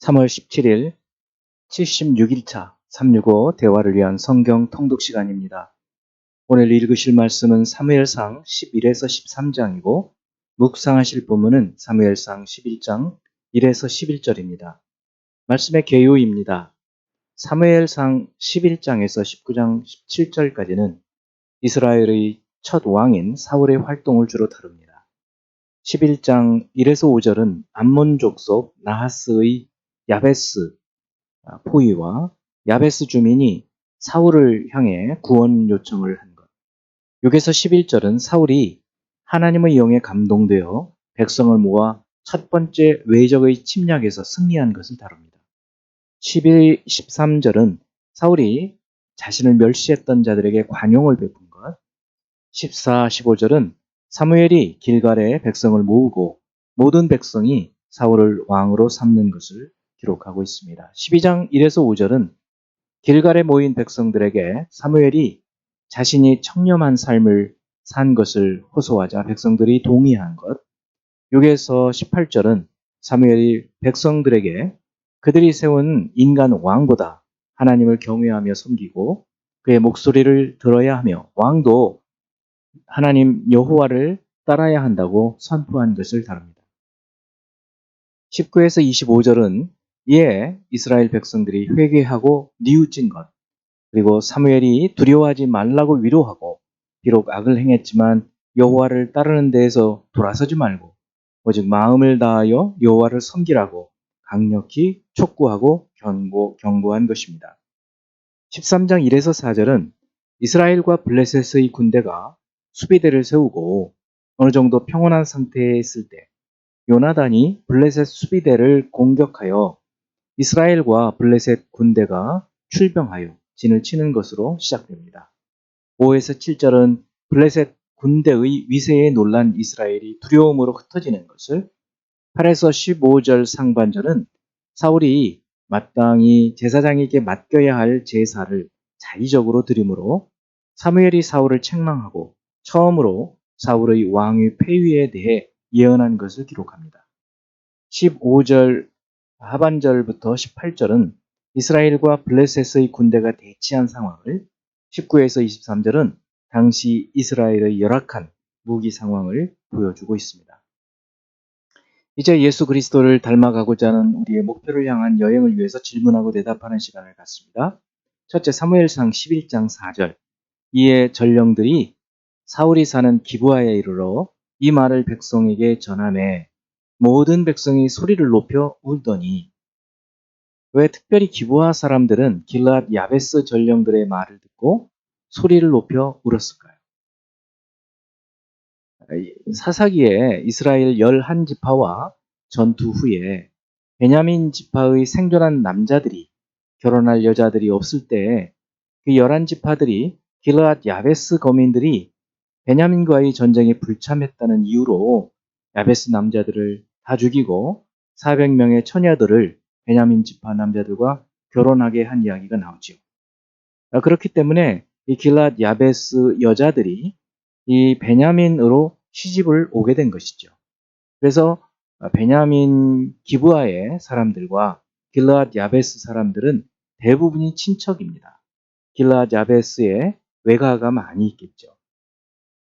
3월 17일 76일차 365 대화를 위한 성경 통독 시간입니다. 오늘 읽으실 말씀은 사무엘상 11에서 13장이고 묵상하실 본문은 사무엘상 11장 1에서 11절입니다. 말씀의 개요입니다. 사무엘상 11장에서 19장 17절까지는 이스라엘의 첫 왕인 사울의 활동을 주로 다룹니다. 11장 1에서 5절은 암몬 족속 나하스의 야베스 포위와 야베스 주민이 사울을 향해 구원 요청을 한 것. 6에서 11절은 사울이 하나님의 영에 감동되어 백성을 모아 첫 번째 외적의 침략에서 승리한 것을 다룹니다. 11, 13절은 사울이 자신을 멸시했던 자들에게 관용을 베푼 것. 14, 15절은 사무엘이 길갈에 백성을 모으고 모든 백성이 사울을 왕으로 삼는 것을 기록하고 있습니다. 12장 1에서 5절은 길갈에 모인 백성들에게 사무엘이 자신이 청렴한 삶을 산 것을 호소하자 백성들이 동의한 것. 6에서 18절은 사무엘이 백성들에게 그들이 세운 인간 왕보다 하나님을 경외하며 섬기고 그의 목소리를 들어야 하며 왕도 하나님 여호와를 따라야 한다고 선포한 것을 다룹니다. 19에서 25절은 이에 이스라엘 백성들이 회개하고 뉘우친 것, 그리고 사무엘이 두려워하지 말라고 위로하고 비록 악을 행했지만 여호와를 따르는 데에서 돌아서지 말고 오직 마음을 다하여 여호와를 섬기라고 강력히 촉구하고 경고한 것입니다. 13장 1에서 4절은 이스라엘과 블레셋의 군대가 수비대를 세우고 어느 정도 평온한 상태에 있을 때 요나단이 블레셋 수비대를 공격하여 이스라엘과 블레셋 군대가 출병하여 진을 치는 것으로 시작됩니다. 5에서 7절은 블레셋 군대의 위세에 놀란 이스라엘이 두려움으로 흩어지는 것을, 8에서 15절 상반절은 사울이 마땅히 제사장에게 맡겨야 할 제사를 자의적으로 드림으로 사무엘이 사울을 책망하고 처음으로 사울의 왕위 폐위에 대해 예언한 것을 기록합니다. 15절 하반절부터 18절은 이스라엘과 블레셋의 군대가 대치한 상황을, 19에서 23절은 당시 이스라엘의 열악한 무기 상황을 보여주고 있습니다. 이제 예수 그리스도를 닮아가고자 하는 우리의 목표를 향한 여행을 위해서 질문하고 대답하는 시간을 갖습니다. 첫째, 사무엘상 11장 4절. 이에 전령들이 사울이 사는 기브아에 이르러 이 말을 백성에게 전하매 모든 백성이 소리를 높여 울더니. 왜 특별히 기브아 사람들은 길앗 야베스 전령들의 말을 듣고 소리를 높여 울었을까요? 사사기에 이스라엘 11지파와 전투 후에 베냐민 지파의 생존한 남자들이 결혼할 여자들이 없을 때 그 11지파들이 길앗 야베스 거민들이 베냐민과의 전쟁에 불참했다는 이유로 야베스 남자들을 다 죽이고 400명의 처녀들을 베냐민 지파 남자들과 결혼하게 한 이야기가 나오죠. 그렇기 때문에 이 길앗 야베스 여자들이 이 베냐민으로 시집을 오게 된 것이죠. 그래서 베냐민 기브아의 사람들과 길앗 야베스 사람들은 대부분이 친척입니다. 길앗 야베스에 외가가 많이 있겠죠.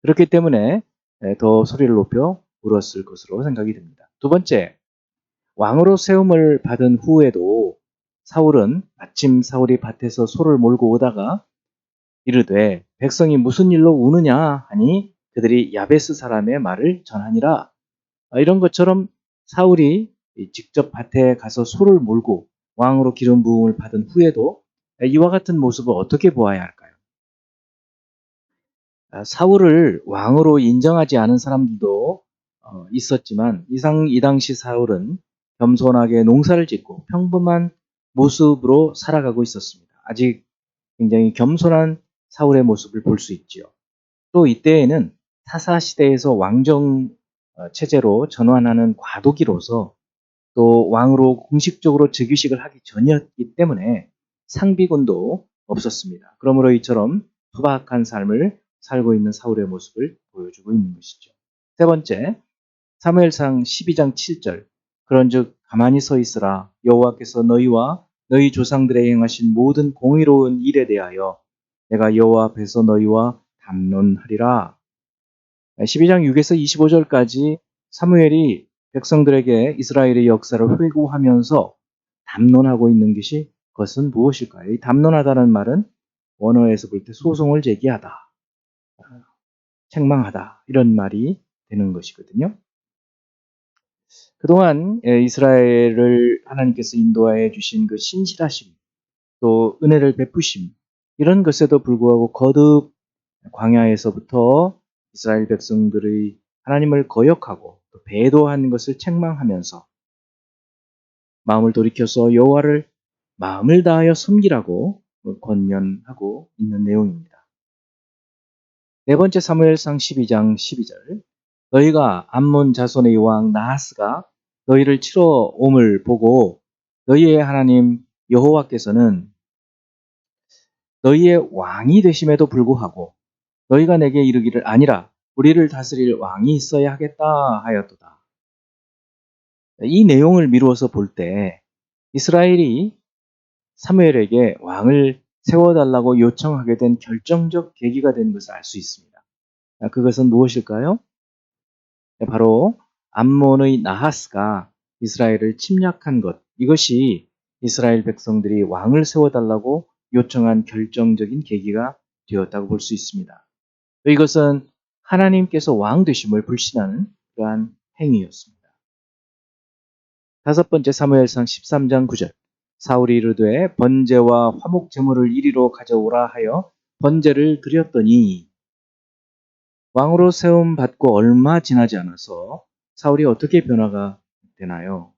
그렇기 때문에 더 소리를 높여 울었을 것으로 생각이 됩니다. 두 번째, 왕으로 세움을 받은 후에도 사울은 마침 사울이 밭에서 소를 몰고 오다가 이르되 백성이 무슨 일로 우느냐 하니 그들이 야베스 사람의 말을 전하니라. 이런 것처럼 사울이 직접 밭에 가서 소를 몰고 왕으로 기름 부음을 받은 후에도 이와 같은 모습을 어떻게 보아야 할까요? 사울을 왕으로 인정하지 않은 사람들도 있었지만 이 당시 사울은 겸손하게 농사를 짓고 평범한 모습으로 살아가고 있었습니다. 아직 굉장히 겸손한 사울의 모습을 볼 수 있지요. 또 이때에는 사사 시대에서 왕정 체제로 전환하는 과도기로서 또 왕으로 공식적으로 즉위식을 하기 전이었기 때문에 상비군도 없었습니다. 그러므로 이처럼 투박한 삶을 살고 있는 사울의 모습을 보여주고 있는 것이죠. 세 번째, 사무엘상 12장 7절. 그런즉 가만히 서 있으라. 여호와께서 너희와 너희 조상들의 행하신 모든 공의로운 일에 대하여 내가 여호와 앞에서 너희와 담론하리라. 12장 6에서 25절까지 사무엘이 백성들에게 이스라엘의 역사를 회고하면서 담론하고 있는 것이 그것은 무엇일까요? 이 담론하다는 말은 원어에서 볼 때 소송을 제기하다, 책망하다 이런 말이 되는 것이거든요. 그동안 이스라엘을 하나님께서 인도하여 주신 그 신실하심, 또 은혜를 베푸심 이런 것에도 불구하고 거듭 광야에서부터 이스라엘 백성들의 하나님을 거역하고 또 배도한 것을 책망하면서 마음을 돌이켜서 여호와를 마음을 다하여 섬기라고 권면하고 있는 내용입니다. 네 번째 사무엘상 12장 12절 너희가 암몬 자손의 왕 나하스가 너희를 치러 옴을 보고 너희의 하나님 여호와께서는 너희의 왕이 되심에도 불구하고 너희가 내게 이르기를 아니라 우리를 다스릴 왕이 있어야 하겠다 하였도다. 이 내용을 미루어서 볼 때 이스라엘이 사무엘에게 왕을 세워달라고 요청하게 된 결정적 계기가 된 것을 알 수 있습니다. 그것은 무엇일까요? 바로 암몬의 나하스가 이스라엘을 침략한 것, 이것이 이스라엘 백성들이 왕을 세워달라고 요청한 결정적인 계기가 되었다고 볼 수 있습니다. 이것은 하나님께서 왕 되심을 불신하는 그러한 행위였습니다. 다섯 번째 사무엘상 13장 9절 사울이 이르되 번제와 화목 제물을 이리로 가져오라 하여 번제를 드렸더니 왕으로 세움 받고 얼마 지나지 않아서 사울이 어떻게 변화가 되나요?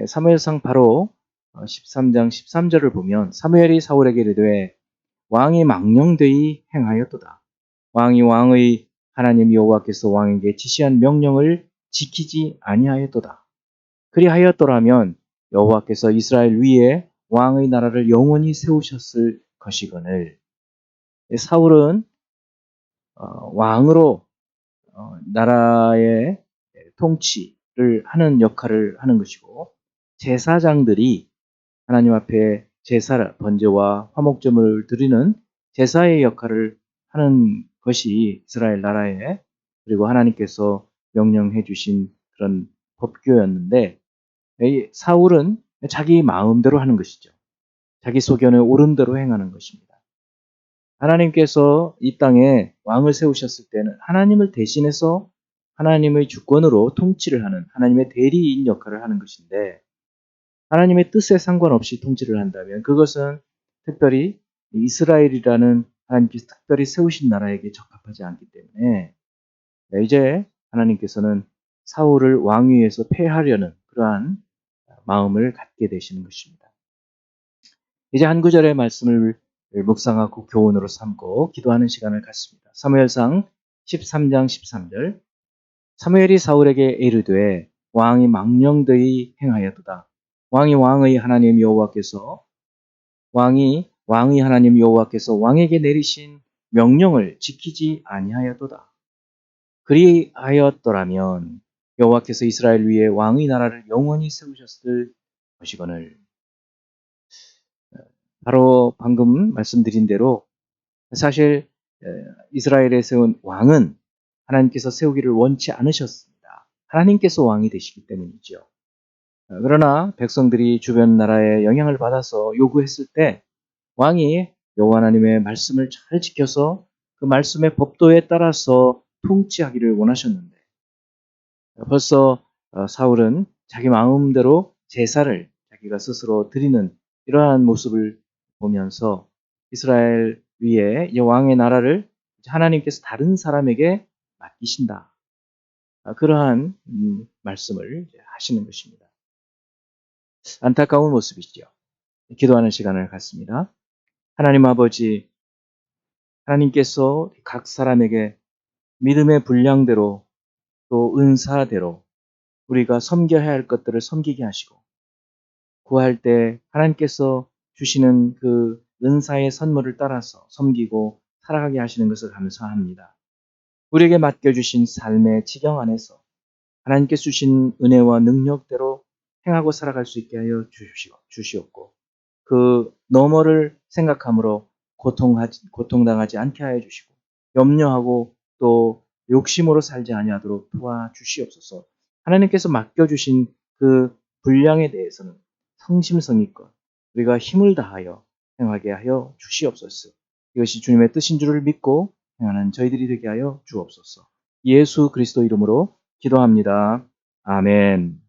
사무엘상 바로 13장 13절을 보면 사무엘이 사울에게 이르되 왕이 망령되이 행하였도다. 왕이 왕의 하나님 여호와께서 왕에게 지시한 명령을 지키지 아니하였도다. 그리하였더라면 여호와께서 이스라엘 위에 왕의 나라를 영원히 세우셨을 것이거늘. 사울은 왕으로 나라의 통치를 하는 역할을 하는 것이고 제사장들이 하나님 앞에 제사, 번제와 화목제물을 드리는 제사의 역할을 하는 것이 이스라엘 나라에 그리고 하나님께서 명령해 주신 그런 법규였는데 사울은 자기 마음대로 하는 것이죠. 자기 소견에 옳은 대로 행하는 것입니다. 하나님께서 이 땅에 왕을 세우셨을 때는 하나님을 대신해서 하나님의 주권으로 통치를 하는 하나님의 대리인 역할을 하는 것인데 하나님의 뜻에 상관없이 통치를 한다면 그것은 특별히 이스라엘이라는 하나님께서 특별히 세우신 나라에게 적합하지 않기 때문에 이제 하나님께서는 사울을 왕위에서 폐하려는 그러한 마음을 갖게 되시는 것입니다. 이제 한 구절의 말씀을 묵상하고 교훈으로 삼고 기도하는 시간을 갖습니다. 사무엘상 13장 13절 사무엘이 사울에게 이르되 왕이 망령되이 행하였도다. 왕의 하나님 여호와께서 왕의 하나님 여호와께서 왕에게 내리신 명령을 지키지 아니하였도다. 그리하였더라면 여호와께서 이스라엘 위에 왕의 나라를 영원히 세우셨을 것이거늘. 바로 방금 말씀드린 대로 사실 이스라엘에 세운 왕은 하나님께서 세우기를 원치 않으셨습니다. 하나님께서 왕이 되시기 때문이죠. 그러나 백성들이 주변 나라의 영향을 받아서 요구했을 때 왕이 여호와 하나님의 말씀을 잘 지켜서 그 말씀의 법도에 따라서 통치하기를 원하셨는데 벌써 사울은 자기 마음대로 제사를 자기가 스스로 드리는 이러한 모습을 보면서 이스라엘 위에 이 왕의 나라를 하나님께서 다른 사람에게 맡기신다. 그러한 말씀을 하시는 것입니다. 안타까운 모습이죠. 기도하는 시간을 갖습니다. 하나님 아버지, 하나님께서 각 사람에게 믿음의 분량대로 또 은사대로 우리가 섬겨야 할 것들을 섬기게 하시고 구할 때 하나님께서 주시는 그 은사의 선물을 따라서 섬기고 살아가게 하시는 것을 감사합니다. 우리에게 맡겨주신 삶의 지경 안에서 하나님께서 주신 은혜와 능력대로 행하고 살아갈 수 있게 하여 주시옵고 그 너머를 생각함으로 고통당하지 않게 하여 주시고 염려하고 또 욕심으로 살지 아니하도록 도와주시옵소서. 하나님께서 맡겨주신 그 분량에 대해서는 성심성의껏 우리가 힘을 다하여 행하게 하여 주시옵소서. 이것이 주님의 뜻인 줄을 믿고 행하는 저희들이 되게 하여 주옵소서. 예수 그리스도 이름으로 기도합니다. 아멘.